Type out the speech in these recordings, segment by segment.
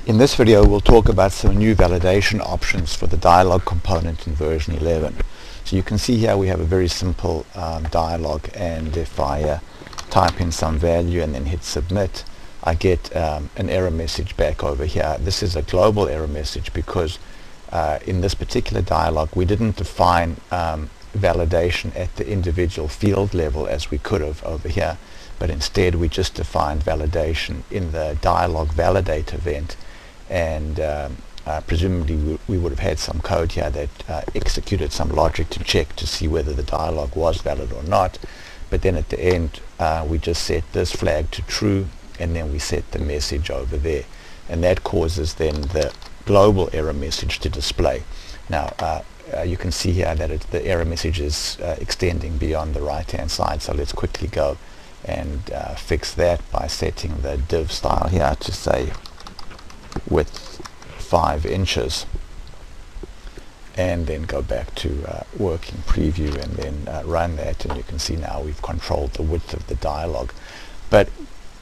In this video we'll talk about some new validation options for the dialog component in version 11. So you can see here we have a very simple dialog, and if I type in some value and then hit submit, I get an error message back over here. This is a global error message because in this particular dialog we didn't define validation at the individual field level as we could have over here, but instead we just defined validation in the Dialog Validate event, and presumably we would have had some code here that executed some logic to check to see whether the dialog was valid or not, but then at the end we just set this flag to true, and then we set the message over there, and that causes then the global error message to display. Now you can see here that the error message is extending beyond the right hand side, so let's quickly go and fix that by setting the div style here to say width 5 inches, and then go back to working preview and then run that, and you can see now we've controlled the width of the dialog. But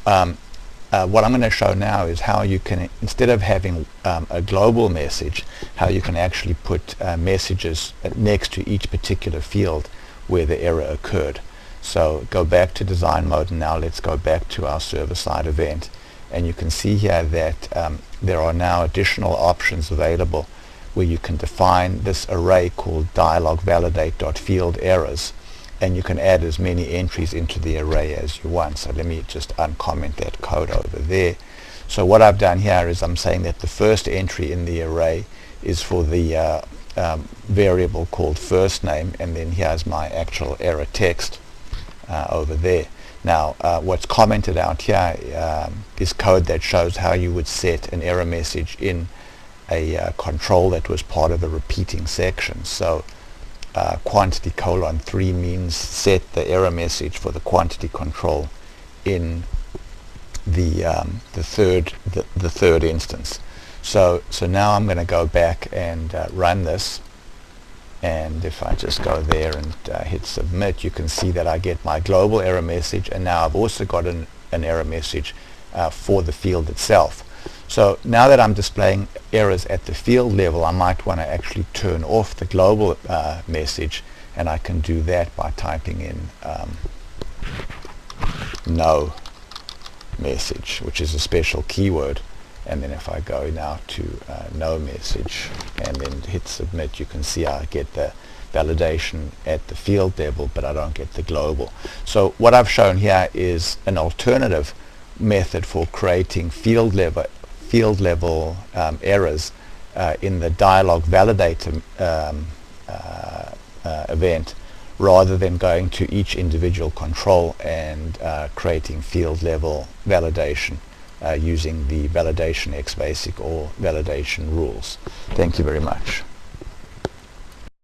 what I'm going to show now is how you can, instead of having a global message, how you can actually put messages next to each particular field where the error occurred. So go back to design mode, and now let's go back to our server-side event, and you can see here that there are now additional options available where you can define this array called DialogValidate.fieldErrors, and you can add as many entries into the array as you want. So let me just uncomment that code over there. So what I've done here is I'm saying that the first entry in the array is for the variable called first name, and then here's my actual error text over there. Now what's commented out here is code that shows how you would set an error message in a control that was part of a repeating section. So quantity colon 3 means set the error message for the quantity control in the third instance. So now I'm going to go back and run this, and if I just go there and hit submit, you can see that I get my global error message, and now I've also got an error message for the field itself. So now that I'm displaying errors at the field level, I might want to actually turn off the global message, and I can do that by typing in no message, which is a special keyword. And then if I go now to no message and then hit submit, you can see I get the validation at the field level, but I don't get the global. So what I've shown here is an alternative method for creating field level errors in the Dialog Validate event, rather than going to each individual control and creating field level validation using the validation XBasic or validation rules. Thank you very much.